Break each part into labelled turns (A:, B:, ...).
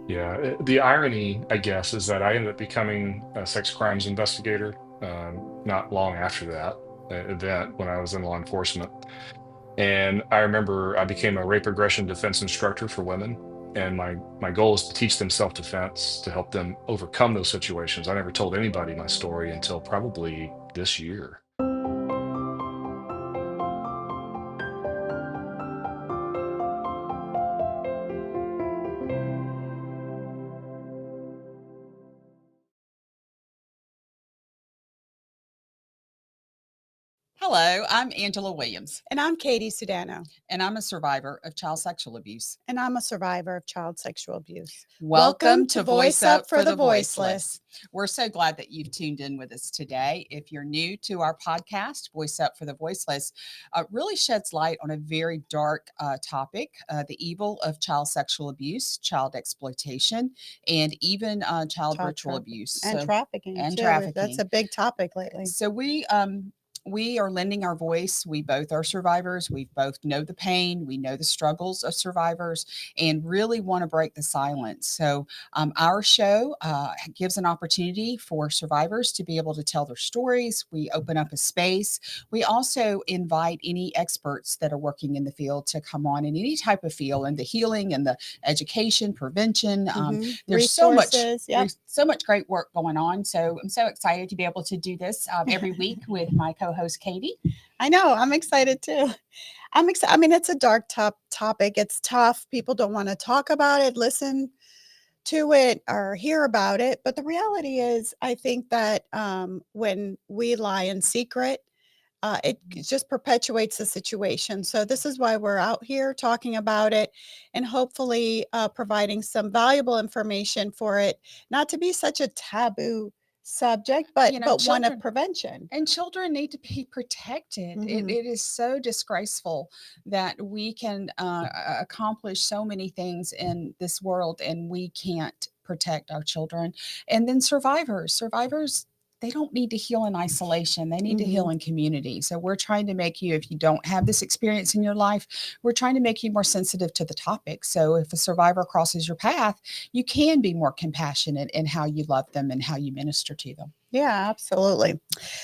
A: Yeah, the irony, I guess, is that I ended up becoming a sex crimes investigator not long after that event when I was in law enforcement. And I remember I became a rape aggression defense instructor for women. And my goal is to teach them self-defense to help them overcome those situations. I never told anybody my story until probably this year.
B: Hello, I'm Angela Williams,
C: And I'm Katie Sudano,
B: and I'm a survivor of child sexual abuse.
C: and I'm a survivor of child sexual abuse.
B: Welcome to Voice
C: Voice
B: Up
C: Up
B: for
C: for
B: the
C: the
B: Voiceless.
C: Voiceless.
B: We're so glad that you've tuned in with us today. If you're new to our podcast, Voice Up for the Voiceless really sheds light on a very dark topic, the evil of child sexual abuse, child exploitation, and even child
C: Child
B: ritual
C: trafficking
B: abuse.
C: and trafficking
B: And
C: too. That's
B: trafficking.
C: a big topic lately.
B: So we are lending our voice. We both are survivors. We both know the pain. We know the struggles of survivors, and really want to break the silence. So our show gives an opportunity for survivors to be able to tell their stories. We open up a space. We also invite any experts that are working in the field to come on in any type of field, in the healing and the education, prevention. There's
C: Resources. Yep.
B: so much great work going on. So I'm so excited to be able to do this every week with my co-host Katie.
C: I know. I'm excited too. I'm excited. I mean, it's a dark topic. It's tough. People don't want to talk about it, listen to it, or hear about it. But the reality is, I think that when we lie in secret, it just perpetuates the situation. So this is why we're out here talking about it, and hopefully providing some valuable information for it, not to be such a taboo subject, but
B: You know,
C: but one of
B: children
C: prevention.
B: and children need to be protected. It,
C: Hmm.
B: it is so disgraceful that we can accomplish so many things in this world and we can't protect our children. And then survivors, they don't need to heal in isolation. They need to
C: Hmm.
B: heal in community. So we're trying to make you, if you don't have this experience in your life, we're trying to make you more sensitive to the topic. So if a survivor crosses your path, you can be more compassionate in how you love them and how you minister to them.
C: Yeah, absolutely.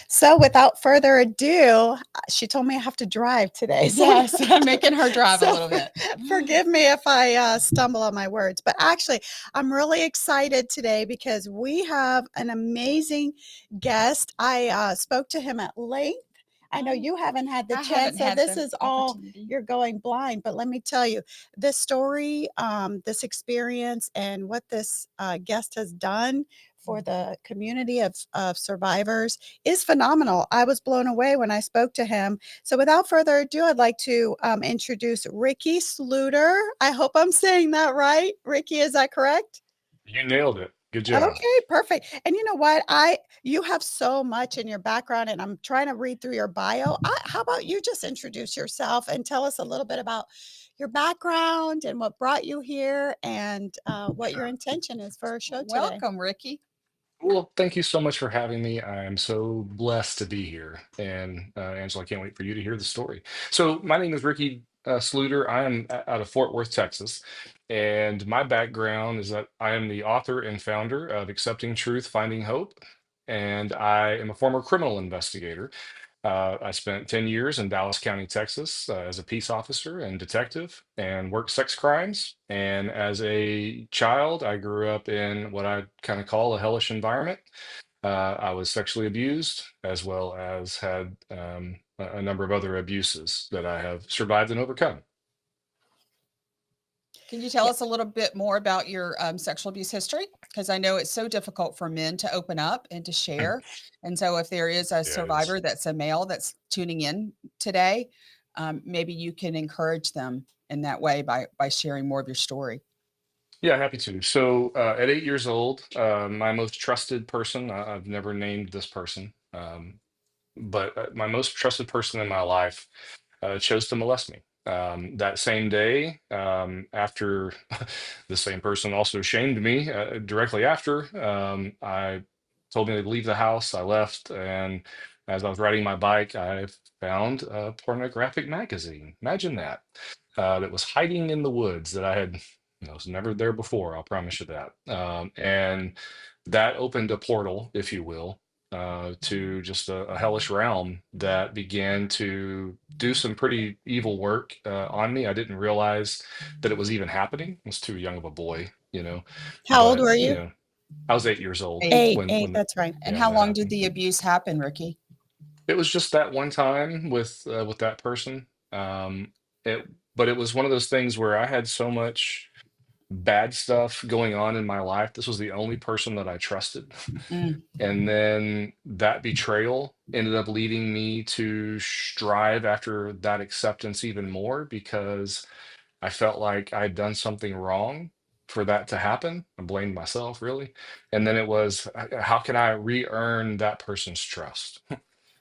C: So without further ado, she told me I have to drive today. So,
B: Yes, I'm making her drive a
C: so
B: little bit.
C: forgive me if I stumble on my words. But actually, I'm really excited today because we have an amazing guest. I spoke to him at length. I know
B: Oh,
C: you haven't had the
B: I haven't
C: chance, so
B: had
C: this
B: the
C: is all
B: opportunity.
C: you're going blind. But let me tell you, this story, this experience, and what this guest has done for the community of survivors is phenomenal. I was blown away when I spoke to him. So, without further ado, I'd like to introduce Ricky Sluder. I hope I'm saying that right. Ricky, is that correct?
A: You nailed it. Good job.
C: Okay, perfect. And you know what? You have so much in your background, and I'm trying to read through your bio. How about you just introduce yourself and tell us a little bit about your background and what brought you here, and what your
A: Sure.
C: intention is for our show today.
B: Welcome, Ricky.
A: Well, thank you so much for having me. I am so blessed to be here. And Angela, I can't wait for you to hear the story. So, my name is Ricky Sluder. I am out of Fort Worth, Texas. And my background is that I am the author and founder of Accepting Truth, Finding Hope. And I am a former criminal investigator. I spent 10 years in Dallas County, Texas, as a peace officer and detective and worked sex crimes. And as a child, I grew up in what I kind of call a hellish environment. I was sexually abused, as well as had a number of other abuses that I have survived and overcome.
B: Can you tell
C: Yeah.
B: us a little bit more about your sexual abuse history? Because I know it's so difficult for men to open up and to share. And so, if there is a
A: Yeah, it is.
B: survivor that's a male that's tuning in today, maybe you can encourage them in that way by sharing more of your story.
A: Yeah, happy to. So, at 8 years old, my most trusted person, I've never named this person, but my most trusted person in my life chose to molest me. That same day, after the same person also shamed me directly after, I told me to leave the house. I left, and as I was riding my bike, I found a pornographic magazine. Imagine that. That was hiding in the woods that I had I was never there before, I'll promise you that. And that opened a portal, if you will, to just a hellish realm that began to do some pretty evil work on me. I didn't realize that it was even happening. I was too young of a boy,
C: How old
A: but
C: were you?
A: I was 8 years old
B: 8.
C: Eight,
A: when
C: that's right.
B: And
A: yeah,
B: how
A: that
B: long did
A: happened.
B: the abuse happen, Ricky?
A: It was just that one time with that person. It but it was one of those things where I had so much bad stuff going on in my life. This was the only person that I trusted.
B: Mm.
A: And then that betrayal ended up leading me to strive after that acceptance even more because I felt like I'd done something wrong for that to happen. I blamed myself, really. And then it was, how can I re-earn that person's trust?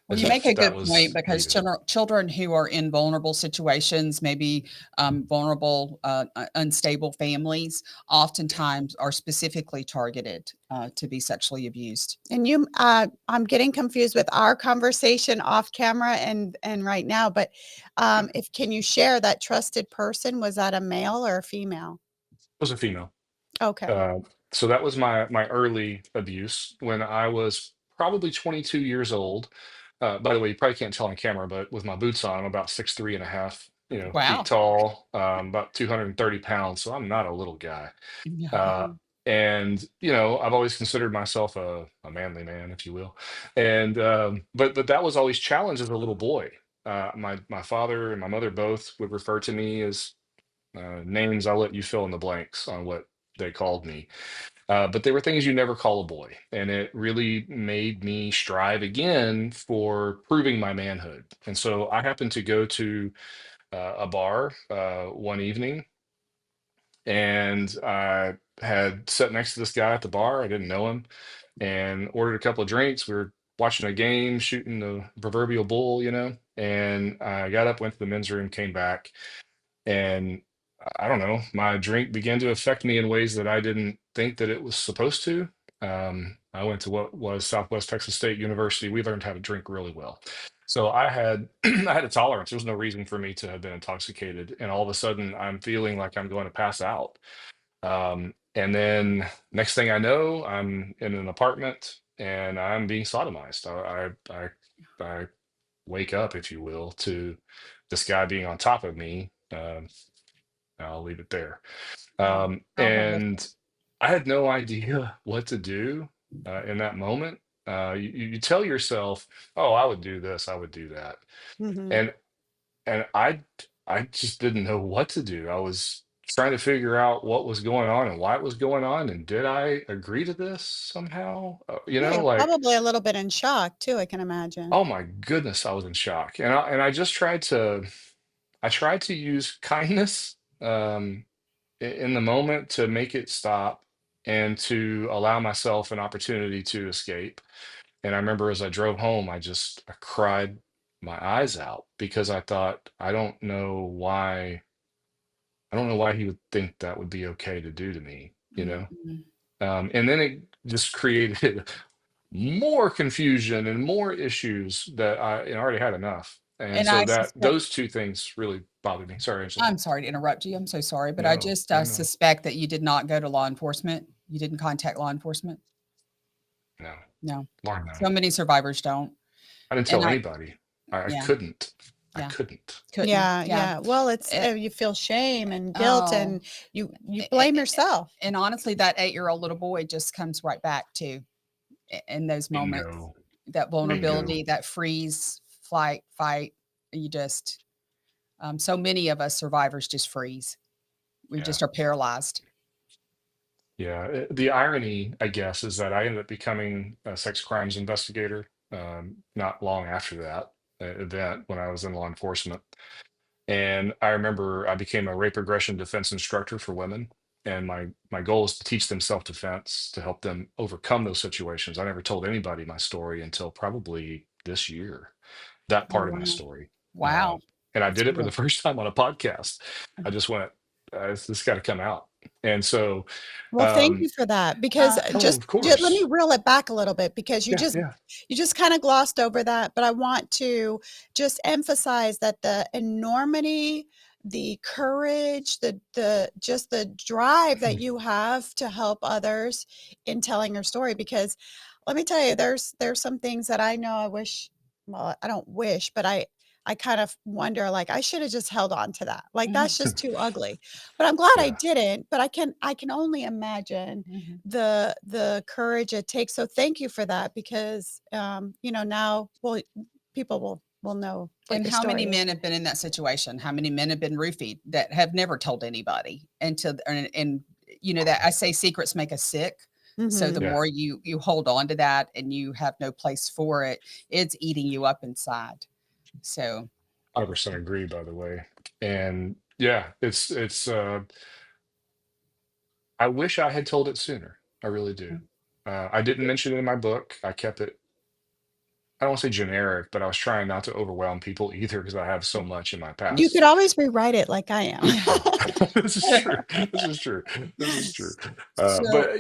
B: Well,
A: As
B: you make
A: if
B: a
A: that
B: good point
A: was
B: because
A: needed.
B: children who are in vulnerable situations, maybe vulnerable, unstable families, oftentimes are specifically targeted to be sexually abused.
C: And I'm getting confused with our conversation off camera and right now, but if can you share that trusted person? Was that a male or a female?
A: It was a female.
C: Okay.
A: Uh, so that was my early abuse when I was probably 22 years old. By the way, you probably can't tell on camera, but with my boots on, I'm about 6'3" and a half, feet
B: Wow.
A: tall, about 230 pounds. So I'm not a little guy.
B: Yeah.
A: Uh,
C: Mhm.
A: and I've always considered myself a manly man, if you will. And but that was always challenged as a little boy. My father and my mother both would refer to me as names. I'll let you fill in the blanks on what they called me. But they were things you never call a boy. And it really made me strive again for proving my manhood. And so I happened to go to a bar one evening, and I had sat next to this guy at the bar. I didn't know him, and ordered a couple of drinks. We were watching a game, shooting the proverbial bull, and I got up, went to the men's room, came back, and I don't know, my drink began to affect me in ways that I didn't think that it was supposed to. I went to what was Southwest Texas State University. We learned how to drink really well. So I had I had a tolerance. There was no reason for me to have been intoxicated. And all of a sudden I'm feeling like I'm going to pass out. And then next thing I know, I'm in an apartment and I'm being sodomized. I wake up, if you will, to this guy being on top of me. I'll leave it there.
B: Wow. How horrific.
A: And I had no idea what to do in that moment. You tell yourself, "Oh, I would do this, I would do that,"
C: Mhm.
A: and and I just didn't know what to do. I was trying to figure out what was going on and why it was going on, and did I agree to this somehow?
C: Yeah, you're
A: Like,
C: probably a little bit in shock too, I can imagine.
A: oh my goodness, I was in shock, and I just tried to use kindness. In the moment to make it stop and to allow myself an opportunity to escape. And I remember as I drove home, I cried my eyes out because I thought, I don't know why he would think that would be okay to do to me, you know?
B: Mhm.
A: And then it just created more confusion and more issues that I already had enough. And
B: And
A: so
B: I
A: that
B: suspect,
A: those two things really bothered me. Sorry, Angela.
B: I'm sorry to interrupt you. I'm so sorry, but I
A: No,
B: just
A: no, no,
B: suspect that you did not go to law enforcement. You didn't contact law enforcement.
A: no.
B: No.
A: Lord, no.
B: So many survivors don't.
A: I didn't
B: And
A: tell anybody. I
B: yeah,
A: couldn't. I
B: yeah,
A: couldn't.
B: couldn't.
C: Yeah,
B: Yeah.
C: yeah. Well, it's
B: It,
C: you feel shame and guilt
B: oh,
C: and you
B: a-
C: blame
B: a-
C: yourself.
B: and honestly, that 8-year-old little boy just comes right back to in those moments,
A: Bingo.
B: that
A: Bingo.
B: vulnerability, that freeze, flight, fight. You just, so many of us survivors just freeze. We
A: Yeah.
B: just are paralyzed.
A: Yeah. The irony, I guess, is that I ended up becoming a sex crimes investigator not long after that event when I was in law enforcement. And I remember I became a rape aggression defense instructor for women. And my goal is to teach them self-defense to help them overcome those situations. I never told anybody my story until probably this year, that
B: Oh,
A: part of my
B: wow.
A: story. Uh,
B: Wow.
A: and I
B: That's
A: did it for the
B: good.
A: first time on a podcast. I just went, this got to come out. And so,
C: Well, thank
A: um,
C: you for that because
B: Uh,
A: oh, of
C: let me
A: course.
C: reel it back a little bit because
A: Yeah, yeah,
C: you just kind of glossed over that, but I want to just emphasize that the enormity the courage, just the drive that you have to help others in telling your story. Because let me tell you, there's some things that I know I wish, well, I don't wish, but I kind of wonder, like, I should have just held on to that. Like, that's just too ugly. But I'm glad I
A: Yeah,
C: didn't. But I can only imagine
B: Mhm.
C: the courage it takes. So thank you for that, because now, well, people will know what
B: And
C: your
B: how many
C: story is.
B: men have been in that situation? How many men have been roofied that have never told anybody? And that I say secrets make us sick. So the
C: Mhm.
A: yeah,
B: more you hold on to that and you have no place for it, it's eating you up inside. So
A: 100% agree, by the way. And yeah, I wish I had told it sooner. I really do. I didn't mention it in my book. I kept it, I don't want to say generic, but I was trying not to overwhelm people either because I have so much in my
C: You could
A: past.
C: always rewrite it like I am.
A: Yeah, this is true. This is true. This is true.
B: so
A: But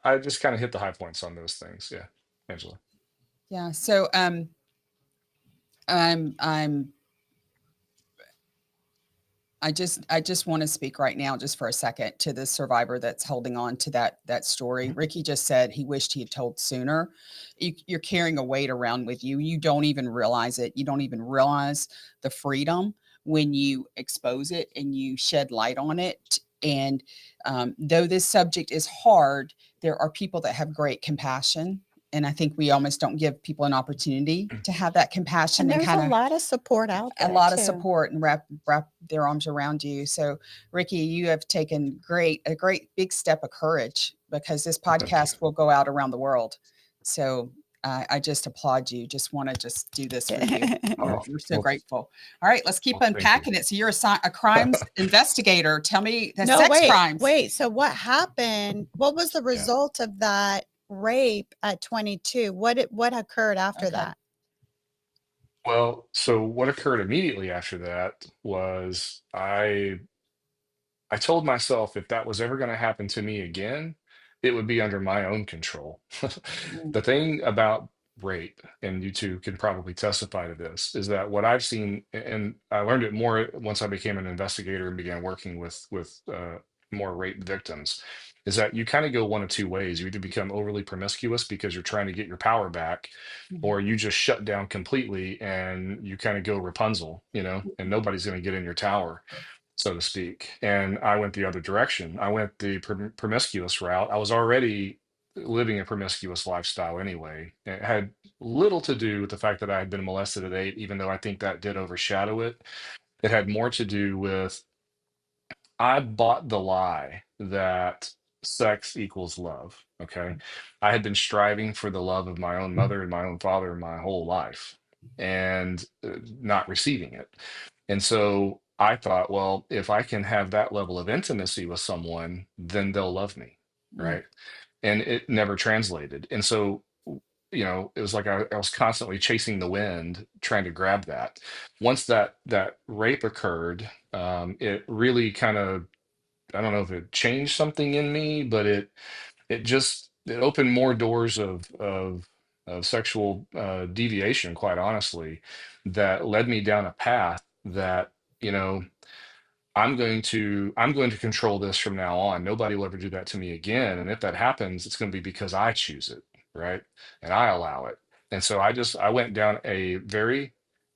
A: I just kind of hit the high points on those things. Yeah, Angela.
B: yeah. So I'm I just want to speak right now, just for a second, to the survivor that's holding on to that story.
A: Mhm.
B: Ricky just said he wished he had told sooner. You're carrying a weight around with you. You don't even realize it. You don't even realize the freedom when you expose it and you shed light on it. And though this subject is hard, there are people that have great compassion. And I think we almost don't give people an opportunity to have that compassion
C: And
B: and
C: there's a
B: kind of
C: lot of support out
B: a
C: there
B: lot of
C: too.
B: support and wrap their arms around you. So, Ricky, you have taken a great big step of courage, because this
A: Thank you.
B: podcast will go out around the world. So, I just applaud you. Just want to just do this for you. We're,
A: Oh,
B: we're so
A: well,
B: grateful. All right, let's keep
A: well, thank you.
B: unpacking it. So, you're a crimes investigator. Tell me the
C: No,
B: sex crimes.
C: wait. So what happened? What was the
A: Yeah.
C: result of that rape at 22? What occurred after
B: Okay.
C: that?
A: Well, so what occurred immediately after that was I told myself if that was ever going to happen to me again, it would be under my own control.
B: Mm,
A: The thing about rape, and you two can probably testify to this, is that what I've seen, and I learned it more once I became an investigator and began working with more rape victims, is that you kind of go one of two ways. You either become overly promiscuous because you're trying to get your power back,
B: mhm,
A: or you just shut down completely and you kind of go Rapunzel, and nobody's going to get in your tower, so to speak. And I went the other direction. I went the promiscuous route. I was already living a promiscuous lifestyle anyway. It had little to do with the fact that I had been molested at 8, even though I think that did overshadow it. It had more to do with I bought the lie that sex equals love. Okay. I had been striving for the love of my own mother and my own father my whole life, and not receiving it. And so I thought, well, if I can have that level of intimacy with someone, then they'll love me.
B: mm,
A: Right. And it never translated. And so, it was like I was constantly chasing the wind, trying to grab that. Once that rape occurred, it really kind of, I don't know if it changed something in me, but it opened more doors of sexual deviation, quite honestly, that led me down a path that, you know, I'm going to control this from now on. Nobody will ever do that to me again. And if that happens, it's going to be because I choose it, right? And I allow it. And so I went down a very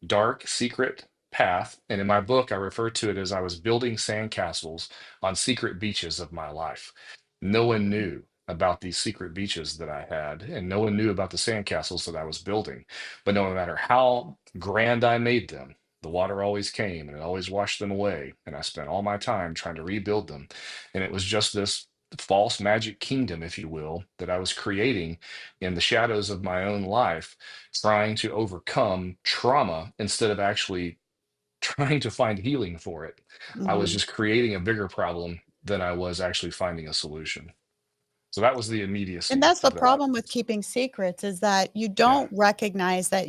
A: dark, secret path. And in my book, I refer to it as I was building sandcastles on secret beaches of my life. No one knew about these secret beaches that I had, and no one knew about the sandcastles that I was building. But no matter how grand I made them, the water always came and it always washed them away. And I spent all my time trying to rebuild them. And it was just this false magic kingdom, if you will, that I was creating in the shadows of my own life, trying to overcome trauma instead of actually trying to find healing for it. I was
C: Mhm.
A: just creating a bigger problem than I was actually finding a solution. So that was the
C: And
A: immediacy
C: that's the
A: of that.
C: problem with keeping secrets, is that you
A: Yeah.
C: don't recognize that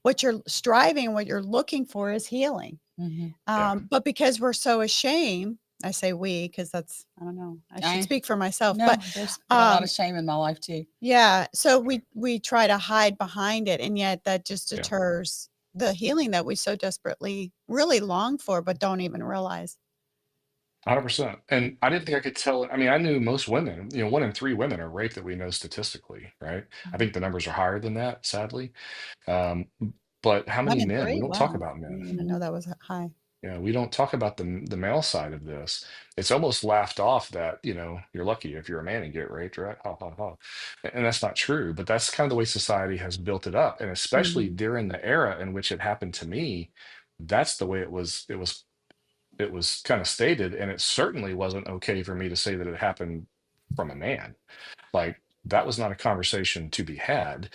C: what you're striving, what you're looking for is healing.
B: mhm.
A: Yeah.
C: But because we're so ashamed, I say we, because that's, I don't know, I should
B: I
C: speak for myself, but
B: No, there's been a lot of
C: um,
B: shame in my life too.
C: yeah, so we try to hide behind it, and yet that just
A: Yeah.
C: deters. the healing that we so desperately really long for, but don't even realize.
A: 100%. And I didn't think I could tell. I mean, I knew most women, 1 in 3 women are raped that we know statistically, right? I
C: Mhm.
A: think the numbers are higher than that, sadly. Um, but how
C: One
A: many
C: in
A: men? We
C: three.
A: don't talk
C: Wow,
A: about
C: I didn't
A: men.
C: even know that was high.
A: We don't talk about the male side of this. It's almost laughed off that, you're lucky if you're a man and get raped, right? Ha ha ha. And that's not true, but that's kind of the way society has built it up. And especially
C: Mhm.
A: during the era in which it happened to me, that's the way it was kind of stated. And it certainly wasn't okay for me to say that it happened from a man. Like that was not a conversation to be had.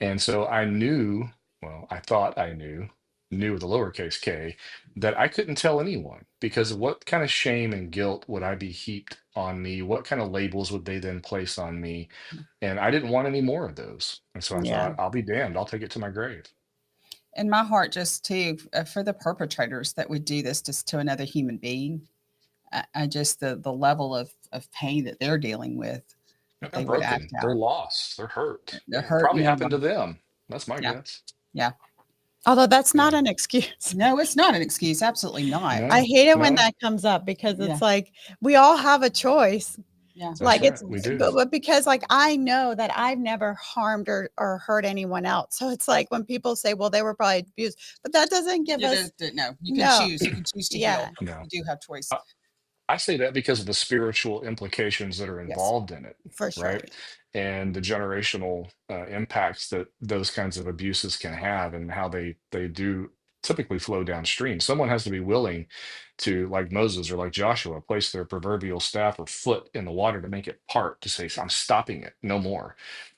A: And so I knew, well, I thought I knew with a lowercase k, that I couldn't tell anyone because what kind of shame and guilt would I be heaped on me? What kind of labels would they then place on me? And I didn't want any more of those. And so I
C: Yeah.
A: thought, I'll be damned. I'll take it to my grave.
B: And my heart just too for the perpetrators that would do this just to another human being. I just the level of pain that they're dealing with, that
A: They're
B: they would act
A: broken. They're
B: out.
A: lost. They're hurt.
B: They're
A: Yeah.
B: hurt
A: Probably
B: beyond
A: happened to
B: belief.
A: them. That's my
B: Yeah,
A: guess.
B: yeah.
C: Although that's not
A: Yeah.
C: an excuse.
B: No, it's not an excuse. Absolutely not.
C: I
A: No,
C: hate it when
A: no,
C: that comes up because
B: Yeah,
C: it's like we all have a choice.
B: yeah.
A: that's
C: Like
A: right.
C: it's
A: We do.
C: but because like I know that I've never harmed or hurt anyone else. So it's like when people say, well, they were probably abused, but that doesn't give us
B: No, you can
C: no.
B: choose. You can choose to
C: Yeah,
B: heal.
A: No.
B: You do have choice.
A: I say that because of the spiritual implications that are
B: Yes.
A: involved in it,
C: for sure.
A: right? And the generational impacts that those kinds of abuses can have, and how they do typically flow downstream. Someone has to be willing to, like Moses or like Joshua, place their proverbial staff or foot in the water to make it part, to say, "I'm stopping it, no more."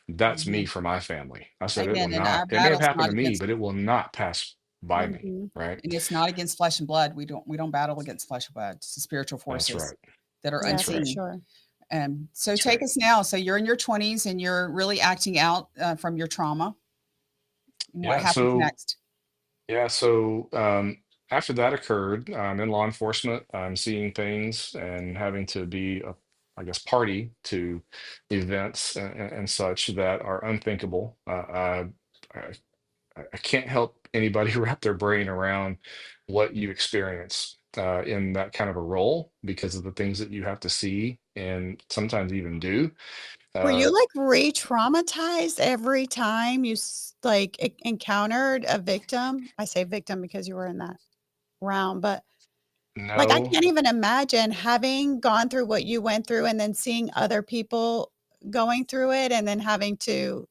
A: That's me
B: Hmm.
A: for my family. I said it will
B: Amen. And
A: not.
B: our
A: It may have
B: battle's
A: happened
B: not
A: to me,
B: against,
A: but it will not pass by me,
C: Mhm.
A: right?
B: and it's not against flesh and blood. We don't battle against flesh and blood. It's the spiritual
A: That's
B: forces
A: right.
B: that are
C: Yeah,
A: That's
C: for
A: right.
B: unseen.
C: sure.
B: So
A: That's
B: take
A: right.
B: us now. So you're in your 20s and you're really acting out from your trauma. And what
A: Yeah.
B: happens next?
A: After that occurred, I'm in law enforcement. I'm seeing things and having to be I guess, party to events and such that are unthinkable. I, I can't help anybody wrap their brain around what you experience in that kind of a role because of the things that you have to see and sometimes even do.
C: Were
A: Uh,
C: you like re-traumatized every time you like encountered a victim? I say victim because you were in that realm, but like I
A: no,
C: can't even imagine having gone through what you went through and then seeing other people going through it and then having to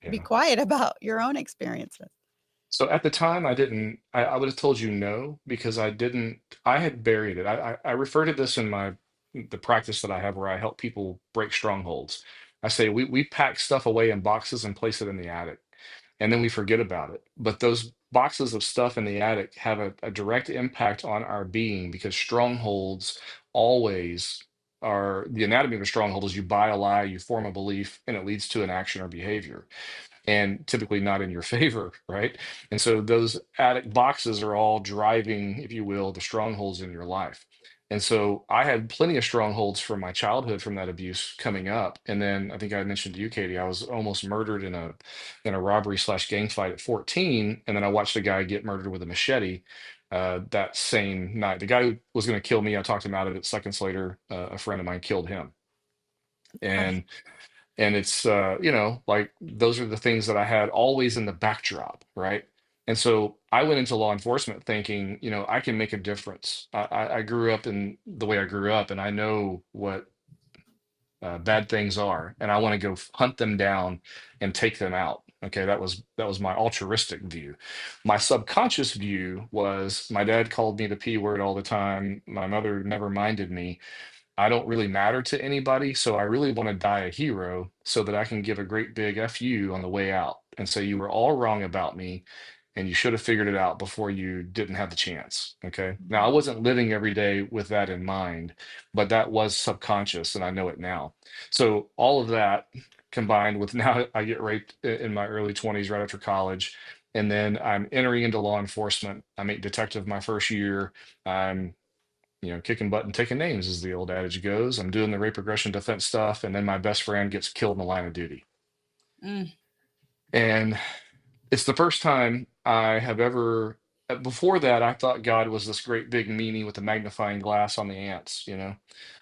C: be
A: yeah.
C: quiet about your own experiences.
A: So at the time, I didn't. I would have told you no because I didn't. I had buried it. I refer to this in the practice that I have where I help people break strongholds. I say we pack stuff away in boxes and place it in the attic, and then we forget about it. But those boxes of stuff in the attic have a direct impact on our being because strongholds always are the anatomy of a stronghold is you buy a lie, you form a belief, and it leads to an action or behavior and typically not in your favor, right? And so those attic boxes are all driving, if you will, the strongholds in your life. And so I had plenty of strongholds from my childhood from that abuse coming up. And then I think I mentioned to you, Katie, I was almost murdered in a robbery slash gang fight at 14. And then I watched a guy get murdered with a machete that same night. The guy who was going to kill me, I talked him out of it. Seconds later, a friend of mine killed him.
C: Gosh.
A: And it's like those are the things that I had always in the backdrop, right? And so I went into law enforcement thinking, I can make a difference. I grew up in the way I grew up, and I know what bad things are, and I want to go hunt them down and take them out. Okay, that was my altruistic view. My subconscious view was my dad called me the P word all the time. My mother never minded me. I don't really matter to anybody, so I really want to die a hero so that I can give a great big F you on the way out and say you were all wrong about me and you should have figured it out before you didn't have the chance. Okay. Now, I wasn't living every day with that in mind, but that was subconscious and I know it now. So, all of that combined with now I get raped in my early 20s right after college. And then I'm entering into law enforcement. I'm a detective my first year. I'm kicking butt and taking names, as the old adage goes. I'm doing the rape aggression defense stuff, and then my best friend gets killed in the line of duty.
B: Mm,
A: And it's the first time. I have ever. Before that, I thought God was this great big meanie with a magnifying glass on the ants.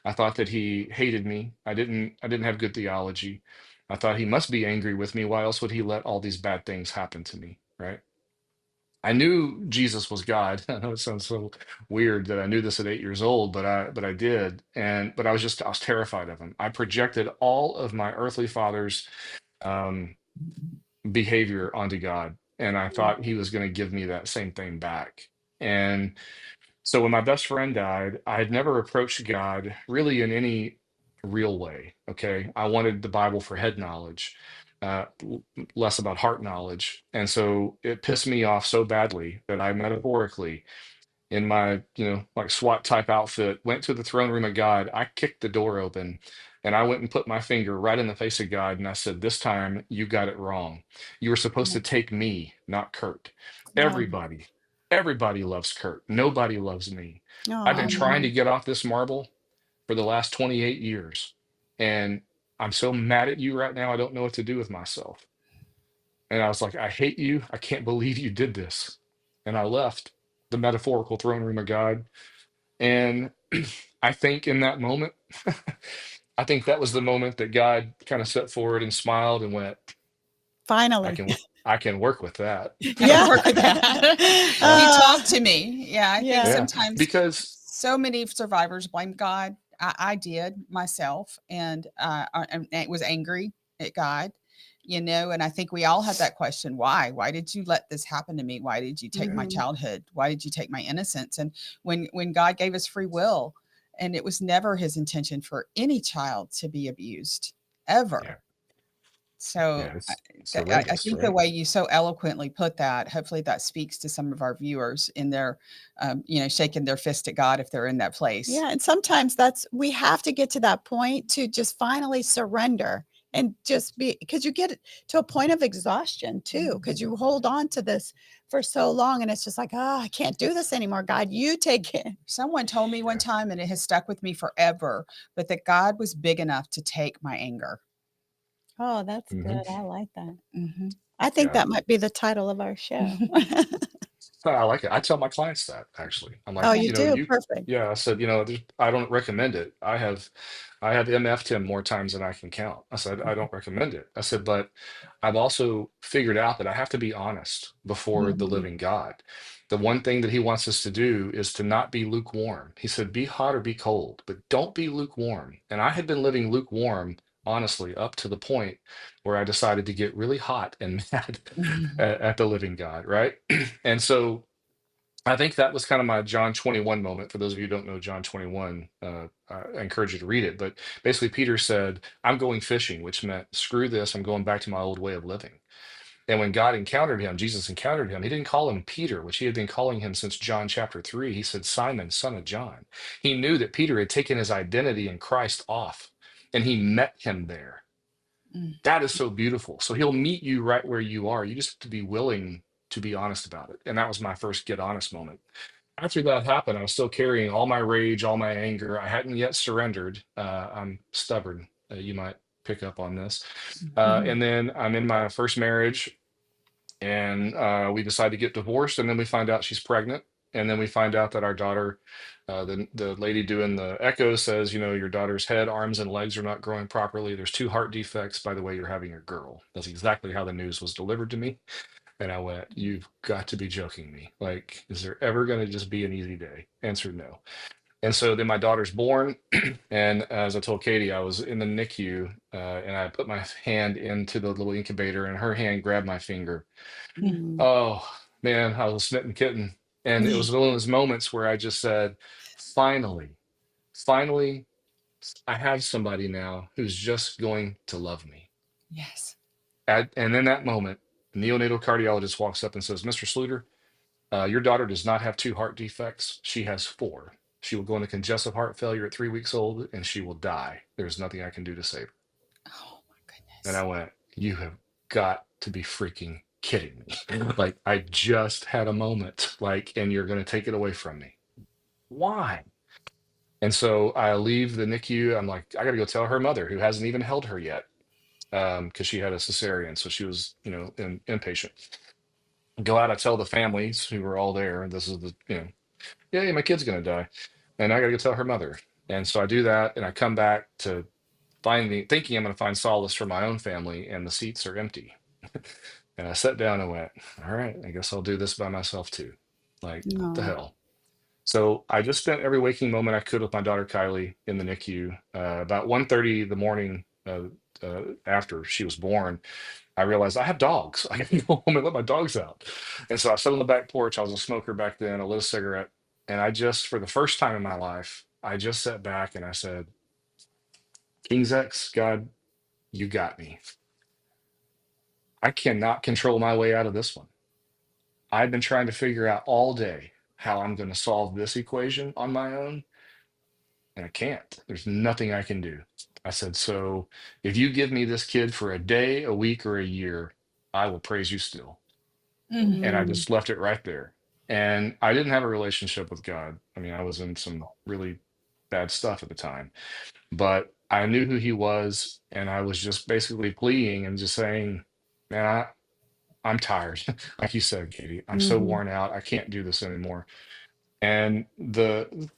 A: I thought that He hated me. I didn't have good theology. I thought He must be angry with me. Why else would He let all these bad things happen to me? Right? I knew Jesus was God. I know it sounds so weird that I knew this at 8 years old, but I did, but I was terrified of Him. I projected all of my earthly father's um, behavior onto God, and I thought He was going to give me that same thing back. And so when my best friend died, I had never approached God really in any real way. Okay. I wanted the Bible for head knowledge, less about heart knowledge. And so it pissed me off so badly that I metaphorically, in my, like SWAT type outfit, went to the throne room of God. I kicked the door open and I went and put my finger right in the face of God. And I said, "This time you got it wrong. You were supposed to take me, not Kurt.
C: Oh,
A: Everybody, everybody loves Kurt. Nobody loves me. I've been
C: oh,
A: trying to get off this marble for the last 28 years. And I'm so mad at you right now. I don't know what to do with myself." And I was like, "I hate you. I can't believe you did this." And I left the metaphorical throne room of God. And I think in that moment, I think that was the moment that God kind of stepped forward and smiled and went, "I
C: finally.
A: can, I can work with that."
B: I can
C: Yeah.
B: work with that. He
C: Uh,
B: talked to me. Yeah, I think
C: yeah.
A: Yeah,
B: sometimes
A: because
B: so many survivors blame God. I did myself, and it was angry at God, and I think we all had that question: Why? Why did you let this happen to me? Why did you take my
C: Mhm.
B: childhood? Why did you take my innocence? And when God gave us free will, and it was never His intention for any child to be abused
A: yeah,
B: ever.
A: yeah,
B: So
A: it's
B: I
A: horrendous,
B: think the
A: right?
B: way you so eloquently put that, hopefully that speaks to some of our viewers in their, shaking their fist at God if they're in that place.
C: Yeah, and sometimes we have to get to that point to just finally surrender and just be, because you get to a point of exhaustion too, because you hold on to this for so long and it's just like, oh, I can't do this anymore. God, you take it.
B: Someone told me one
A: Yeah,
B: time, and it has stuck with me forever, but that God was big enough to take my anger.
C: Oh, that's
A: hmm
C: good. I like that.
B: Hmm.
C: I think
A: yeah.
C: that might be the title of our show.
A: I like it. I tell my clients that actually. I'm like,
C: Oh,
B: Yeah.
C: you do? Perfect.
A: yeah, I said, I don't recommend it. I have MF'd him more times than I can count. I said, I don't recommend it. I said, but I've also figured out that I have to be honest before the
C: Mhm.
A: living God. The one thing that He wants us to do is to not be lukewarm. He said, be hot or be cold, but don't be lukewarm. And I had been living lukewarm, honestly, up to the point where I decided to get really hot and mad at the living God, right? And so I think that was kind of my John 21 moment. For those of you who don't know John 21, I encourage you to read it. But basically, Peter said, "I'm going fishing," which meant, screw this, I'm going back to my old way of living. And when God encountered him, Jesus encountered him, He didn't call him Peter, which He had been calling him since John chapter 3. He said, "Simon, son of John." He knew that Peter had taken his identity in Christ off, and He met him there.
B: Mm.
A: That is so beautiful. So He'll meet you right where you are. You just have to be willing to be honest about it. And that was my first get honest moment. After that happened, I was still carrying all my rage, all my anger. I hadn't yet surrendered. I'm stubborn. You might pick up on this.
B: Mhm.
A: And then I'm in my first marriage, and we decide to get divorced. And then we find out she's pregnant. And then we find out that our daughter, the lady doing the echo says, your daughter's head, arms, and legs are not growing properly. There's two heart defects. By the way, you're having a girl. That's exactly how the news was delivered to me. And I went, "You've got to be joking me. Like, is there ever going to just be an easy day?" Answer no. And so then my daughter's born. And as I told Katie, I was in the NICU, and I put my hand into the little incubator, and her hand grabbed my finger.
C: Mm.
A: Oh, man, I was a smitten kitten. And it was one of those moments where I just said, finally, finally, I have somebody now who's just going to love me.
B: Yes.
A: And in that moment, the neonatal cardiologist walks up and says, "Mr. Sluder, your daughter does not have two heart defects. She has four. She will go into congestive heart failure at 3 weeks old, and she will die. There's nothing I can do to save her."
B: Oh my
A: And I
B: goodness.
A: went, "You have got to be freaking kidding me." Like, I just had a moment, like, and you're going to take it away from me. Why? And so I leave the NICU. I'm like, I got to go tell her mother, who hasn't even held her yet, because she had a cesarean. So she was, inpatient. Go out, I tell the families who were all there, this is the, yeah, my kid's gonna die. And I gotta go tell her mother. And so I do that, and I come back to thinking I'm gonna find solace for my own family, and the seats are empty. And I sat down and went, all right, I guess I'll do this by myself too. Like, what the
C: No.
A: hell? So I just spent every waking moment I could with my daughter Kylie in the NICU. About 1:30 the morning after she was born, I realized I have dogs. I can go home and let my dogs out. And so I sat on the back porch. I was a smoker back then. I lit a cigarette. And I just, for the first time in my life, I just sat back and I said, King's X, God, you got me. I cannot control my way out of this one. I've been trying to figure out all day how I'm going to solve this equation on my own, and I can't. There's nothing I can do. I said, so if you give me this kid for a day, a week, or a year, I will praise you still.
B: Mm.
A: And I
C: Mm.
A: just left it right there. And I didn't have a relationship with God. I mean, I was in some really bad stuff at the time, but I knew who he was. And I was just basically pleading and just saying, man, I'm tired. Like you said, Katie, I'm so
C: Mhm.
A: worn out. I can't do this anymore. And the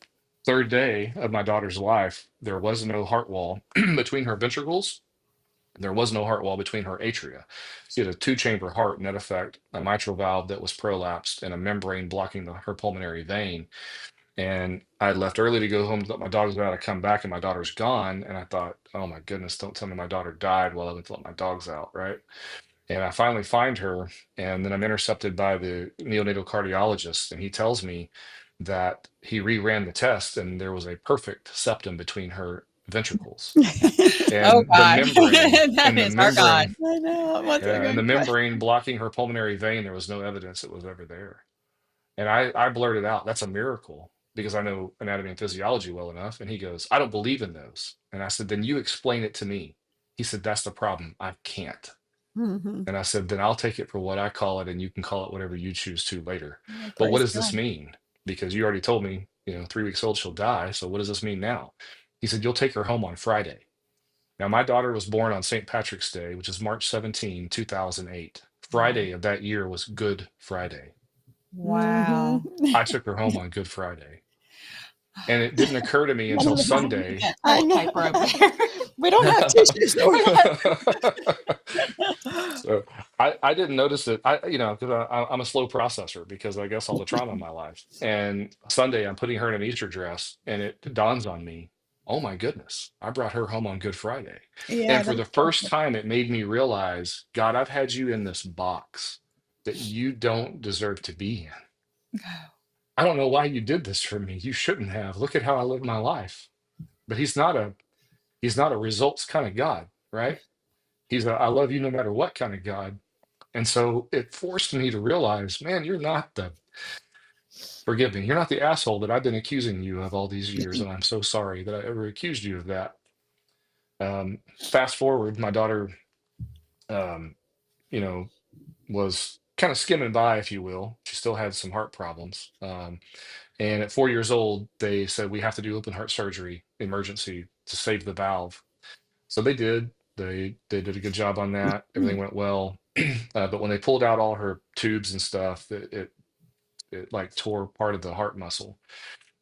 A: third day of my daughter's life, there was no heart wall between her ventricles. There was no heart wall between her atria. She had a two-chamber heart, net effect, a mitral valve that was prolapsed, and a membrane blocking her pulmonary vein. And I left early to go home to let my dogs out. I come back and my daughter's gone. And I thought, oh my goodness, don't tell me my daughter died while I went to let my dogs out, right? And I finally find her, and then I'm intercepted by the neonatal cardiologist, and he tells me that he reran the test, and there was a perfect septum between her ventricles,
B: Oh
A: and
B: God, that is our God.
C: I know. It wasn't a
A: and the
C: good question.
A: membrane blocking her pulmonary vein. There was no evidence it was ever there. And I blurted out, "That's a miracle," because I know anatomy and physiology well enough. And he goes, "I don't believe in those." And I said, "Then you explain it to me." He said, "That's the problem. I can't."
C: Mhm.
A: And I said, then I'll take it for what I call it, and you can call it whatever you choose to later.
C: Well,
A: But what
C: praise
A: does this
C: God.
A: mean? Because you already told me, 3 weeks old, she'll die. So what does this mean now? He said, you'll take her home on Friday. Now, my daughter was born on St. Patrick's Day, which is March 17, 2008.
B: Wow.
A: Friday of that year was Good Friday.
C: Mhm.
B: Wow.
A: I took her home on Good Friday. And it didn't occur to me
C: One
A: until
C: of the
B: How do we
A: Sunday.
B: get
C: I
B: pull a
C: know.
B: tightrope there?
C: We don't have tissues, so we're
A: So I didn't notice it. Because I'm a slow processor because I guess all the trauma in my life. And Sunday, I'm putting her in an Easter dress, and it dawns on me, oh my goodness, I brought her home on Good Friday.
C: Yeah,
A: And for
C: that's
A: the first
C: perfect.
A: time, it made me realize, God, I've had you in this box that you don't deserve to be in. I don't know why you did this for me. You shouldn't have. Look at how I live my life. But he's not a results kind of God, right? He's a I love you no matter what kind of God. And so it forced me to realize, man, forgive me, you're not the asshole that I've been accusing you of all these years. And I'm so sorry that I ever accused you of that. Fast forward, my daughter, um, you know, was kind of skimming by, if you will. She still had some heart problems. And at 4 years old, they said, we have to do open heart surgery, emergency, to save the valve. So they did. They did a good job on that. Everything went well. But when they pulled out all her tubes and stuff, it like tore part of the heart muscle,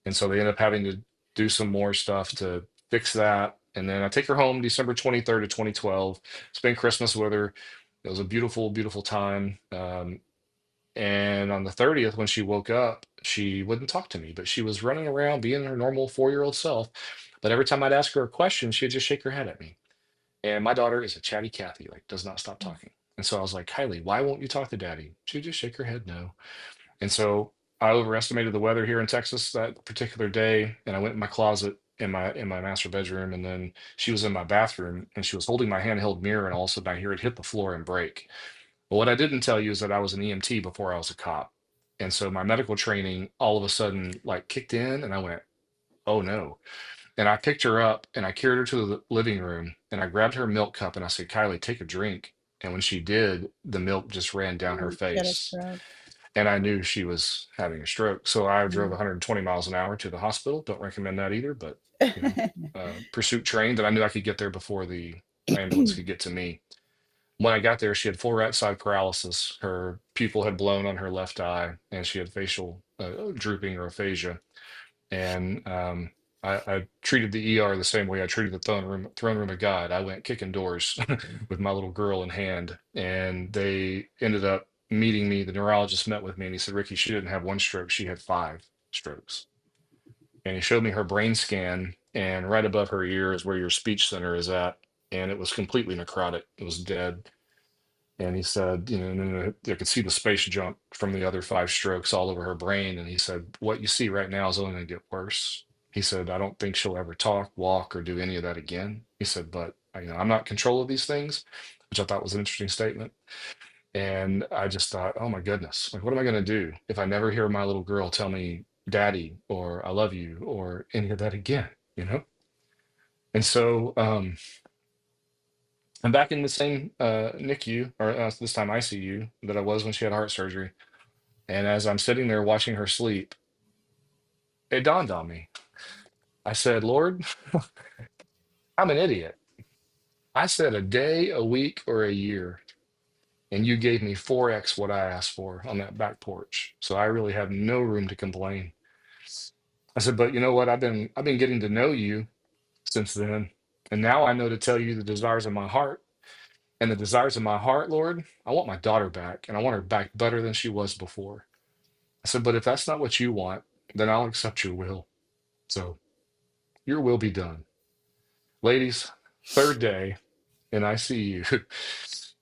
A: and so they ended up having to do some more stuff to fix that. And then I take her home December 23rd of 2012. Spend Christmas with her. It was a beautiful, beautiful time. And on the 30th, when she woke up, she wouldn't talk to me, but she was running around being her normal 4-year-old self. But every time I'd ask her a question, she'd just shake her head at me. And my daughter is a chatty Cathy, like does not stop talking. And so I was like, Kylie, why won't you talk to daddy? She would just shake her head no. And so I overestimated the weather here in Texas that particular day. And I went in my closet in my master bedroom. And then she was in my bathroom and she was holding my handheld mirror. And all of a sudden I hear it hit the floor and break. But what I didn't tell you is that I was an EMT before I was a cop. And so my medical training all of a sudden like kicked in and I went, oh no. And I picked her up and I carried her to the living room and I grabbed her milk cup and I said, Kylie, take a drink. And when she did, the milk just ran down her
C: She had a
A: face.
C: stroke.
A: And I knew she was having a stroke. So I drove
C: Mm.
A: 120 miles an hour to the hospital. Don't recommend that either, but pursuit trained that I knew I could get there before the ambulance could get to me. When I got there, she had full right side paralysis. Her pupil had blown on her left eye, and she had facial drooping or aphasia. And I treated the ER the same way I treated the throne room of God. I went kicking doors with my little girl in hand, and they ended up meeting me. The neurologist met with me, and he said, "Ricky, she didn't have one stroke; she had five strokes." And he showed me her brain scan, and right above her ear is where your speech center is at, and it was completely necrotic. It was dead. And he said, you know, and then I could see the space jump from the other five strokes all over her brain. And he said, what you see right now is only going to get worse. He said, I don't think she'll ever talk, walk, or do any of that again. He said, but you know, I'm not in control of these things, which I thought was an interesting statement. And I just thought, oh my goodness, like, what am I going to do if I never hear my little girl tell me, Daddy, or I love you, or any of that again, you know? And so, I'm back in the same NICU, or this time ICU, that I was when she had heart surgery. And as I'm sitting there watching her sleep, it dawned on me. I said, Lord, I'm an idiot. I said a day, a week, or a year, and you gave me 4x what I asked for on that back porch. So I really have no room to complain. I said, but you know what? I've been getting to know you since then. And now I know to tell you the desires of my heart. And the desires of my heart, Lord, I want my daughter back, and I want her back better than she was before. I said, but if that's not what you want, then I'll accept your will. So your will be done. Ladies, third day in ICU,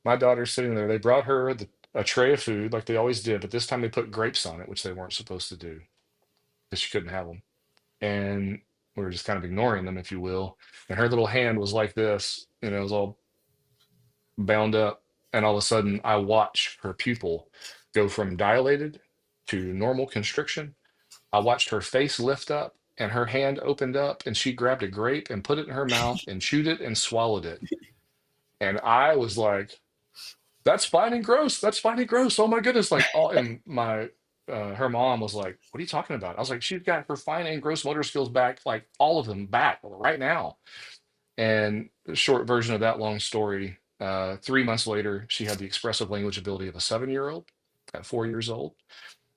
A: my daughter's sitting there. They brought her a tray of food like they always did, but this time they put grapes on it, which they weren't supposed to do because she couldn't have them. And we were just kind of ignoring them, if you will. And her little hand was like this, you know, it was all bound up. And all of a sudden, I watch her pupil go from dilated to normal constriction. I watched her face lift up and her hand opened up and she grabbed a grape and put it in her mouth and chewed it and swallowed it. And I was like, that's fine and gross. That's fine and gross. Oh my goodness. Like all and my her mom was like, what are you talking about? I was like, she's got her fine and gross motor skills back, like all of them back right now. And the short version of that long story, 3 months later, she had the expressive language ability of a 7-year-old at 4 years old.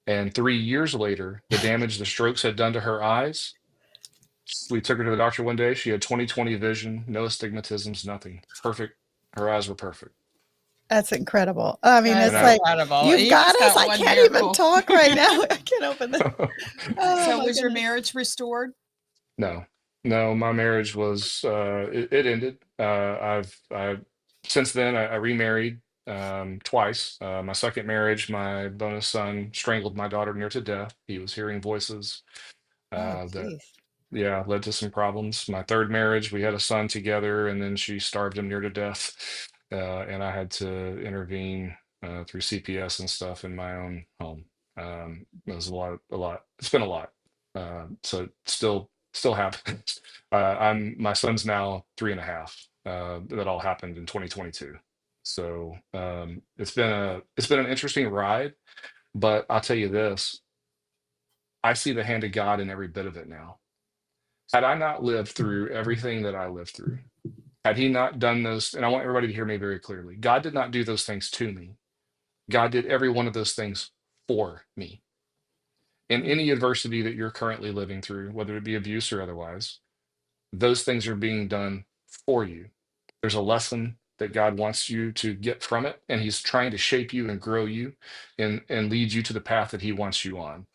A: And 3 years later, the damage the strokes had done to her eyes, we took her to the doctor one day. She had 20/20 vision, no astigmatisms, nothing. Perfect. Her eyes were perfect.
C: That's incredible. I mean,
B: That's
A: And
C: it's
A: I,
C: like,
B: incredible.
C: you've
B: Even
C: got
B: just
C: us.
B: that
C: I
B: one
C: can't even
B: miracle.
C: talk right now. I can't open this. Oh
B: So
C: my
B: was your
C: goodness.
B: marriage restored?
A: no, no, my marriage was, it ended. I since then, I remarried twice. My second marriage, my bonus son strangled my daughter near to death. He was hearing voices
C: Oh,
A: that
C: geez.
A: yeah, led to some problems. My third marriage, we had a son together, and then she starved him near to death, and I had to intervene through CPS and stuff in my own home. It was a lot, a lot. It's been a lot. So still happens. My son's now 3.5. That all happened in 2022. So it's been an interesting ride, but I'll tell you this: I see the hand of God in every bit of it now. Had I not lived through everything that I lived through, had he not done those, and I want everybody to hear me very clearly, God did not do those things to me. God did every one of those things for me. In any adversity that you're currently living through, whether it be abuse or otherwise, those things are being done for you. There's a lesson that God wants you to get from it, and He's trying to shape you and grow you and lead you to the path that He wants you on.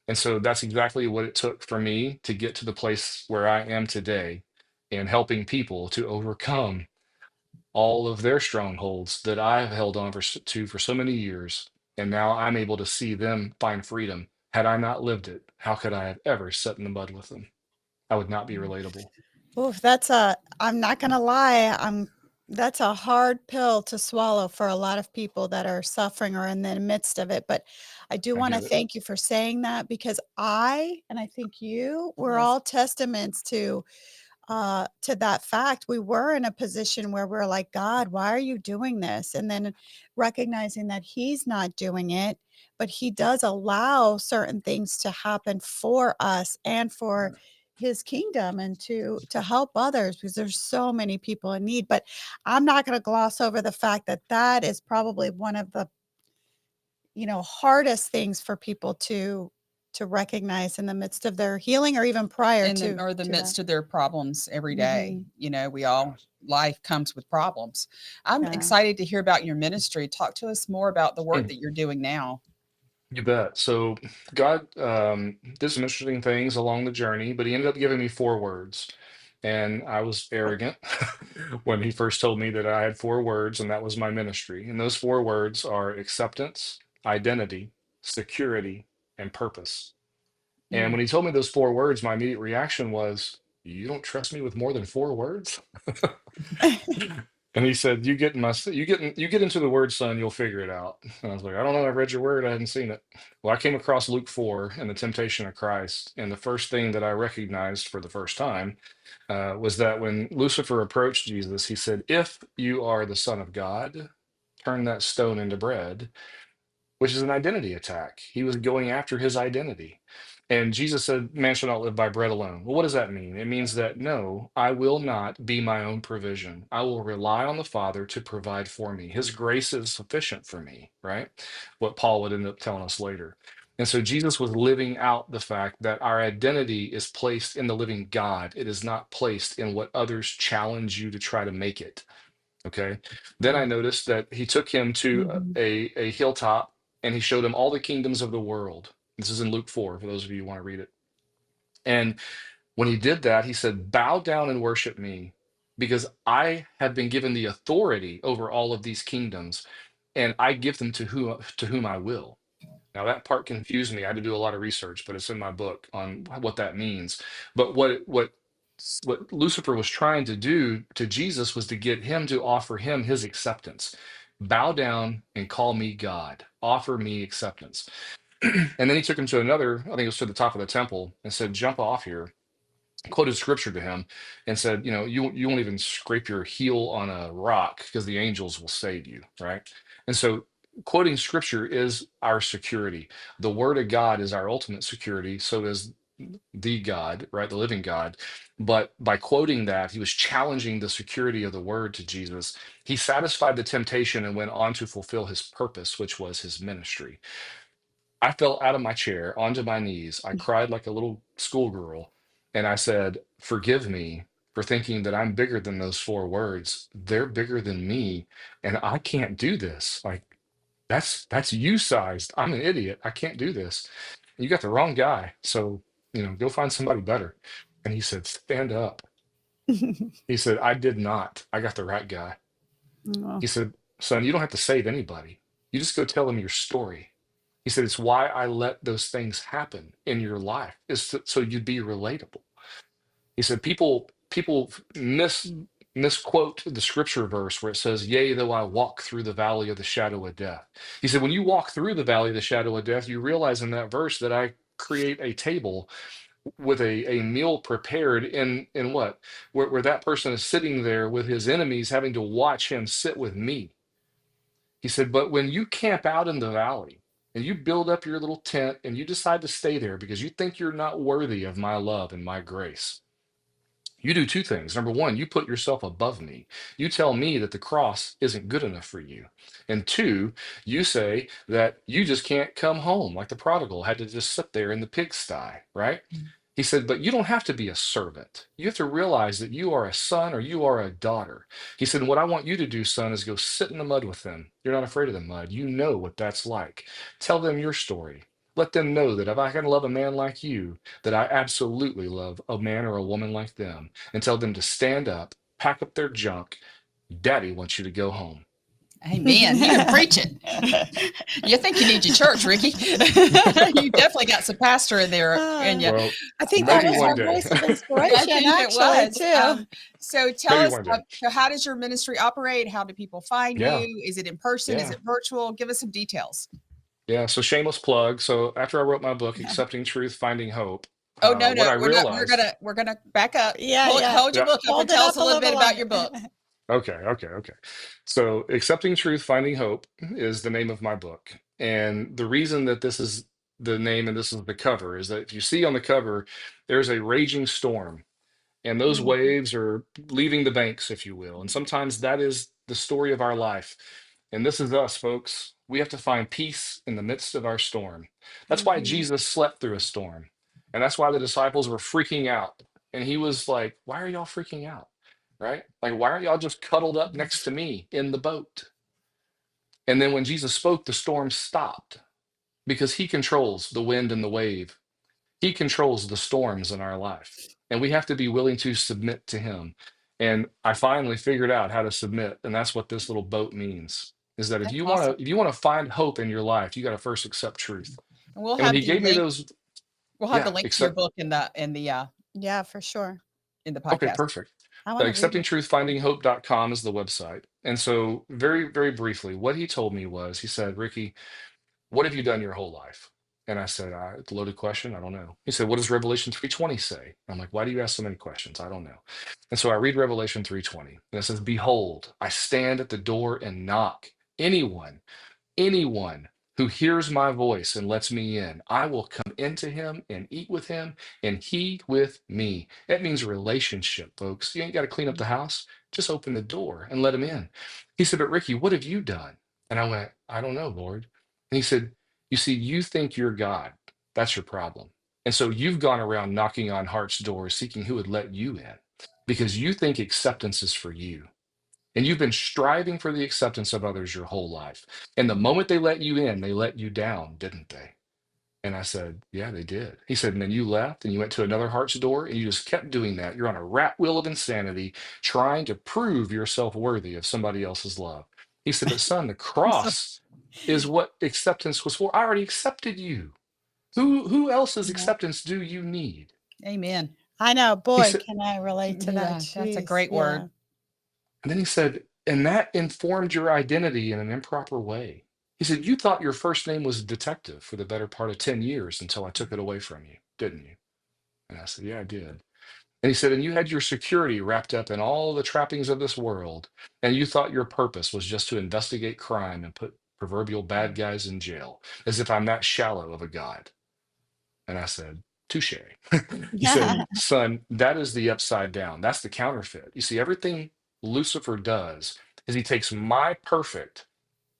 A: And so that's exactly what it took for me to get to the place where I am today and helping people to overcome all of their strongholds that I've held on to for so many years. And now I'm able to see them find freedom. Had I not lived it, how could I have ever sat in the mud with them? I would not be relatable.
C: Oof, I'm not gonna lie, that's a hard pill to swallow for a lot of people that are suffering or in the midst of it. But I do
A: I
C: want to
A: get it.
C: thank you for saying that because and I think we're
B: Yes.
C: all testaments to that fact. We were in a position where we're like, God, why are you doing this? And then recognizing that He's not doing it, but He does allow certain things to happen for us and for his kingdom and to help others, because there's so many people in need. But I'm not going to gloss over the fact that that is probably one of the hardest things for people to recognize in the midst of their healing, or even prior
B: In the
C: to
B: or the
C: that.
B: midst of their problems every day.
C: Mhm.
B: We all life comes with problems. I'm
C: Yeah.
B: excited to hear about your ministry. Talk to us more about the work
A: Mm,
B: that you're doing now.
A: you bet. So God did some interesting things along the journey, but he ended up giving me 4 words. And I was arrogant when he first told me that I had 4 words, and that was my ministry. And those 4 words are acceptance, identity, security, and purpose. And
B: Mm.
A: when he told me those 4 words, my immediate reaction was, "You don't trust me with more than 4 words?" And he said, you get into the word, son, you'll figure it out." And I was like, "I don't know, I read your word, I hadn't seen it." Well, I came across Luke 4 and the temptation of Christ, and the first thing that I recognized for the first time was that when Lucifer approached Jesus, he said, "If you are the Son of God, turn that stone into bread," which is an identity attack. He was going after his identity. And Jesus said, "Man shall not live by bread alone." Well, what does that mean? It means that no, I will not be my own provision. I will rely on the Father to provide for me. His grace is sufficient for me, right? What Paul would end up telling us later. And so Jesus was living out the fact that our identity is placed in the living God. It is not placed in what others challenge you to try to make it. Okay. Then I
B: Mm.
A: noticed that he took him to
C: Mhm.
A: a hilltop and he showed him all the kingdoms of the world. This is in Luke 4, for those of you who want to read it. And when he did that, he said, "Bow down and worship me, because I have been given the authority over all of these kingdoms, and I give them to whom I will." Now that part confused me. I had to do a lot of research, but it's in my book on what that means. But what Lucifer was trying to do to Jesus was to get him to offer him his acceptance. Bow down and call me God. Offer me acceptance. And then he took him to another, I think it was to the top of the temple, and said, "Jump off here." Quoted scripture to him and said, you won't even scrape your heel on a rock because the angels will save you, right? And so quoting scripture is our security. The word of God is our ultimate security. So is the God, right? The living God. But by quoting that, he was challenging the security of the word to Jesus. He satisfied the temptation and went on to fulfill his purpose, which was his ministry. I fell out of my chair onto my knees. I cried like a little schoolgirl. And I said, "Forgive me for thinking that I'm bigger than those 4 words. They're bigger than me. And I can't do this. Like, that's you sized. I'm an idiot. I can't do this. You got the wrong guy. So, go find somebody better." And he said, "Stand up." He said, "I did not. I got the right guy."
C: Oh.
A: He said, "Son, you don't have to save anybody. You just go tell them your story." He said, "It's why I let those things happen in your life, is so you'd be relatable." He said, people misquote the scripture verse where it says, "Yea, though I walk through the valley of the shadow of death." He said, when you walk through the valley of the shadow of death, you realize in that verse that I create a table with a meal prepared in what? Where that person is sitting there with his enemies having to watch him sit with me. He said, "But when you camp out in the valley and you build up your little tent and you decide to stay there because you think you're not worthy of my love and my grace, you do 2 things. Number one, you put yourself above me. You tell me that the cross isn't good enough for you. And two, you say that you just can't come home like the prodigal had to just sit there in the pigsty, right?" He said, "But you don't have to be a servant. You have to realize that you are a son or you are a daughter." He said, "What I want you to do, son, is go sit in the mud with them. You're not afraid of the mud. You know what that's like. Tell them your story. Let them know that if I can love a man like you, that I absolutely love a man or a woman like them, and tell them to stand up, pack up their junk. Daddy wants you to go home."
B: Amen. You've been preaching. You think you need your church, Ricky. You definitely got some pastor in there in you.
A: Well,
C: I think that
A: maybe
C: was
A: one
C: our
A: day.
C: voice of
B: I
C: inspiration,
B: think it
C: actually,
B: was.
C: too.
B: So tell
A: Maybe
B: us,
A: one day.
B: so how does your ministry operate? How do people find
A: Yeah.
B: you? Is it in person? Is
A: Yeah.
B: it virtual? Give us some details.
A: Yeah. So shameless plug. So after I wrote my book, Accepting Truth, Finding Hope,
B: Oh no,
A: what
B: no,
A: I
B: we're not.
A: realized.
B: We're gonna back up.
C: Yeah,
B: Hold,
C: yeah.
B: hold your
A: Yeah.
B: book up and
C: Hold it
B: tell us
C: up
B: a
C: a
B: little bit
C: little
B: about
C: longer.
B: your book.
A: Okay. Okay. Okay. So Accepting Truth, Finding Hope is the name of my book. And the reason that this is the name, and this is the cover, is that if you see on the cover, there's a raging storm, and those
C: Mhm.
A: waves are leaving the banks, if you will. And sometimes that is the story of our life. And this is us, folks. We have to find peace in the midst of our storm. That's why
C: Mhm.
A: Jesus slept through a storm. And that's why the disciples were freaking out. And he was like, why are y'all freaking out? Right? Like, why are y'all just cuddled up next to me in the boat? And then when Jesus spoke, the storm stopped because he controls the wind and the wave. He controls the storms in our life, and we have to be willing to submit to him. And I finally figured out how to submit, and that's what this little boat means. Is that
B: That's awesome.
A: if you want to find hope in your life, you got to first accept truth.
B: And we'll
A: And when
B: have
A: he
B: the
A: gave me
B: link.
A: those,
B: We'll have the
A: yeah,
B: link to your
A: accept.
B: book in
C: Yeah, for sure.
B: the
A: Okay,
B: podcast.
A: perfect.
C: I want to read it.
A: Acceptingtruthfindinghope.com is the website. And so, very, very briefly, what he told me was, he said, Ricky, what have you done your whole life? And I said, it's a loaded question. I don't know. He said, what does Revelation 3:20 say? I'm like, why do you ask so many questions? I don't know. And so I read Revelation 3:20, and it says, behold, I stand at the door and knock. Anyone Anyone who hears my voice and lets me in, I will come into him and eat with him and he with me. That means relationship, folks. You ain't got to clean up the house. Just open the door and let him in. He said, but Ricky, what have you done? And I went, I don't know, Lord. And he said, you see, you think you're God. That's your problem. And so you've gone around knocking on hearts' doors, seeking who would let you in because you think acceptance is for you. And you've been striving for the acceptance of others your whole life. And the moment they let you in, they let you down, didn't they? And I said, yeah, they did. He said, and then you left and you went to another heart's door and you just kept doing that. You're on a rat wheel of insanity, trying to prove yourself worthy of somebody else's love. He said, but son, the
B: So,
A: cross is what acceptance was for. I already accepted you. Who else's
B: yeah.
A: acceptance do you need?
B: Amen.
C: I know,
A: He
C: boy,
A: said,
C: can I relate to that.
B: Yeah, that's a
C: Jeez,
B: great
C: yeah.
B: word.
A: and then he said, and that informed your identity in an improper way. He said, you thought your first name was Detective for the better part of 10 years until I took it away from you, didn't you? And I said, yeah, I did. And he said, and you had your security wrapped up in all the trappings of this world, and you thought your purpose was just to investigate crime and put proverbial bad guys in jail, as if I'm that shallow of a God. And I said, touche. He said, son, that is the upside down. That's the counterfeit. You see, everything Lucifer does is he takes my perfect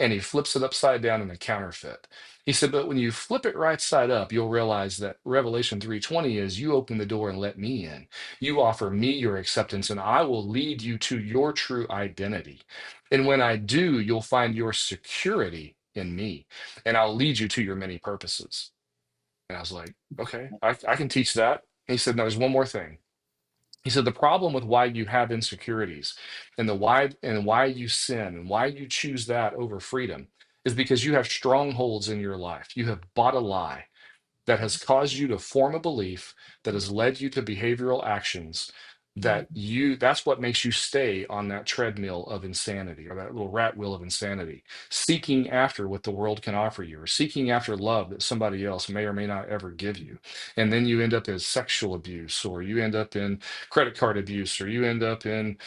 A: and he flips it upside down in a counterfeit. He said, but when you flip it right side up, you'll realize that Revelation 3:20 is you open the door and let me in. You offer me your acceptance, and I will lead you to your true identity. And when I do, you'll find your security in me, and I'll lead you to your many purposes. And I was like, okay, I can teach that. And he said, no, there's one more thing. He said the problem with why you have insecurities and why you sin and why you choose that over freedom is because you have strongholds in your life. You have bought a lie that has caused you to form a belief that has led you to behavioral actions that's what makes you stay on that treadmill of insanity or that little rat wheel of insanity, seeking after what the world can offer you or seeking after love that somebody else may or may not ever give you. And then you end up in sexual abuse, or you end up in credit card abuse, or you end up in,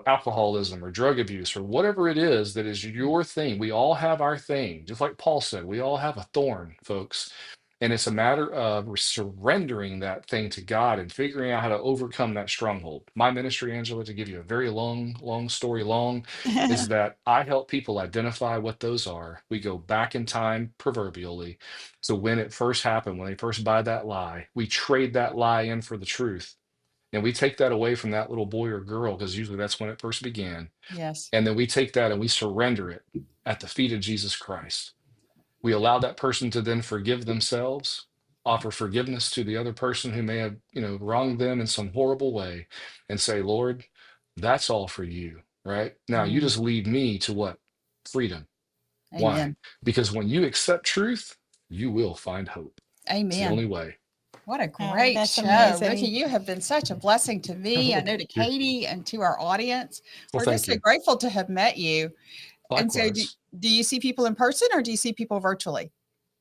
A: alcoholism or drug abuse or whatever it is that is your thing. We all have our thing. Just like Paul said, we all have a thorn, folks. And it's a matter of surrendering that thing to God and figuring out how to overcome that stronghold. My ministry, Angela, to give you a very long, long story long, is that I help people identify what those are. We go back in time, proverbially. So when it first happened, when they first buy that lie, we trade that lie in for the truth. And we take that away from that little boy or girl, because usually that's when it first began.
B: Yes.
A: And then we take that and we surrender it at the feet of Jesus Christ. We allow that person to then forgive themselves, offer forgiveness to the other person who may have, wronged them in some horrible way, and say, Lord, that's all for you, right? Now you
B: Mm,
A: just lead me to what? Freedom. Why?
B: amen.
A: Because when you accept truth, you will find hope. It's the
B: Amen.
A: only way.
B: What a
C: Oh,
B: great
C: that's
B: show. Ricky,
C: amazing.
B: you have been such a blessing to me. I
A: Oh,
B: know to Katie and to our audience.
A: well,
B: We're just
A: thank
B: so
A: you.
B: grateful to have met you. And so
A: Likewise.
B: do you see people in person or do you see people virtually?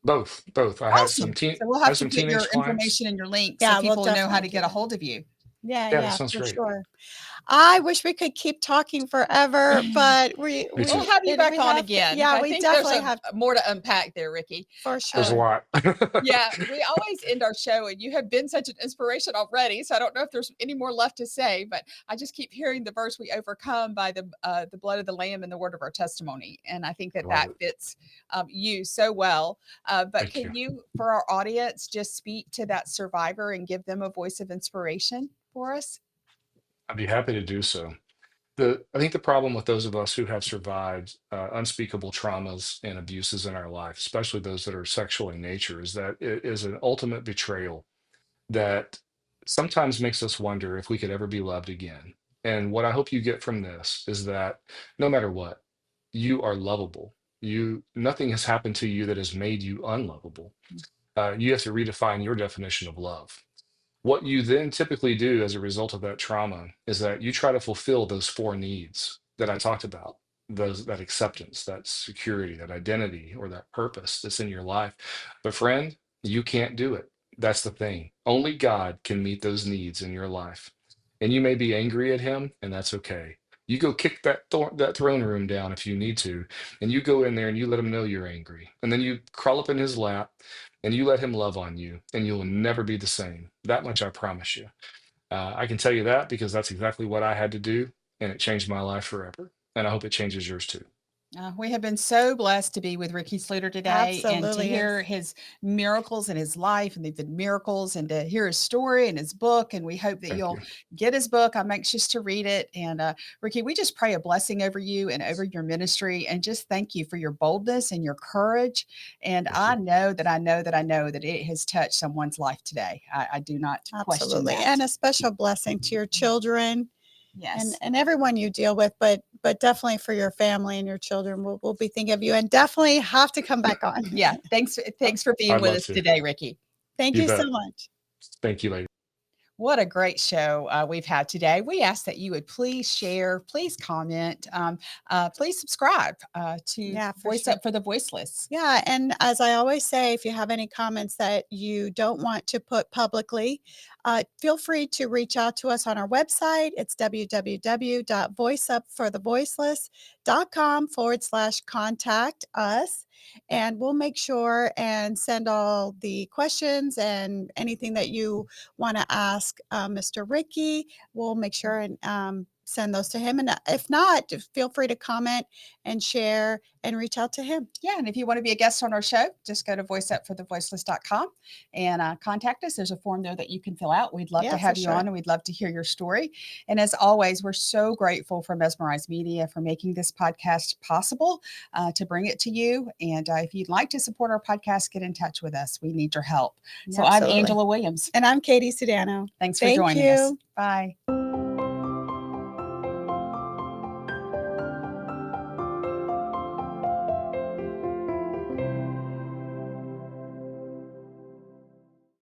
A: Both, both.
B: Awesome. So we'll
A: I
B: have
A: have
B: to
A: some
B: put your
A: teenage clients.
B: information and your link so
C: Yeah, we'll
B: people know how
C: definitely
B: to
C: do
B: get a
C: that.
B: hold of you.
C: Yeah,
A: Yeah, that
C: yeah,
A: sounds
C: for
A: great.
C: sure. I wish we could keep talking forever, but
A: Me
B: We'll
A: too.
B: have you back
C: we
B: on
C: have to,
B: again.
C: yeah,
B: I
C: we
B: think there's
C: definitely have
B: more to unpack there, Ricky.
C: for
A: There's a
C: sure.
A: lot.
B: Yeah, we always end our show, and you have been such an inspiration already. So I don't know if there's any more left to say, but I just keep hearing the verse, "We overcome by the blood of the Lamb and the word of our testimony," and I think
A: I
B: that
A: love
B: that
A: it.
B: fits you so well. But
A: Thank you.
B: can you, for our audience, just speak to that survivor and give them a voice of inspiration for us?
A: I'd be happy to do so. I think the problem with those of us who have survived unspeakable traumas and abuses in our life, especially those that are sexual in nature, is that it is an ultimate betrayal that sometimes makes us wonder if we could ever be loved again. And what I hope you get from this is that no matter what, you are lovable. Nothing has happened to you that has made you unlovable. You have to redefine your definition of love. What you then typically do as a result of that trauma is that you try to fulfill those four needs that I talked about, that acceptance, that security, that identity, or that purpose that's in your life. But friend, you can't do it. That's the thing. Only God can meet those needs in your life. And you may be angry at him, and that's okay. You go kick that throne room down if you need to, and you go in there and you let him know you're angry. And then you crawl up in his lap and you let him love on you, and you'll never be the same. That much I promise you. I can tell you that because that's exactly what I had to do, and it changed my life forever. And I hope it changes yours too.
B: We have been so blessed to be with Ricky Sluder today and to
C: Absolutely
B: hear
C: is.
B: his miracles in his life, and they've been miracles, and to hear his story and his book. And we hope that
A: Thank
B: you'll
A: you.
B: get his book. I'm anxious to read it. And Ricky, we just pray a blessing over you and over your ministry, and just thank you for your boldness and your courage. And
A: Thank
B: I
A: you.
B: know that I know that I know that it has touched someone's life today. I do not question
C: Absolutely.
B: that.
C: And a special blessing to your children
B: Yes.
C: and everyone you deal with, but definitely for your family and your children. We'll be thinking of you and definitely have to come back on.
B: Yeah. Thanks for being
A: I'd
B: with
A: love
B: us
A: to.
B: today, Ricky.
C: Thank
A: You
C: you so
A: bet.
C: much.
A: Thank you, lady.
B: What a great show we've had today. We ask that you would please share, please comment, please subscribe to
C: Yeah, for
B: Voice
C: sure.
B: Up for the Voiceless.
C: Yeah, and as I always say, if you have any comments that you don't want to put publicly, feel free to reach out to us on our website. It's www.voiceupforthevoiceless.com/contact us. And we'll make sure and send all the questions and anything that you want to ask Mr. Ricky. We'll make sure and send those to him. And if not, feel free to comment and share and reach out to him.
B: Yeah, and if you want to be a guest on our show, just go to voiceupforthevoiceless.com and contact us. There's a form there that you can fill out. We'd love
C: Yeah,
B: to
C: for
B: have you
C: sure.
B: on, and we'd love to hear your story. And as always, we're so grateful for Mesmerized Media for making this podcast possible to bring it to you. And if you'd like to support our podcast, get in touch with us. We need your help. So I'm
C: Absolutely.
B: Angela Williams.
C: And I'm Katie Sudano.
B: Thanks for
C: Thank
B: joining us.
C: you.
B: Bye.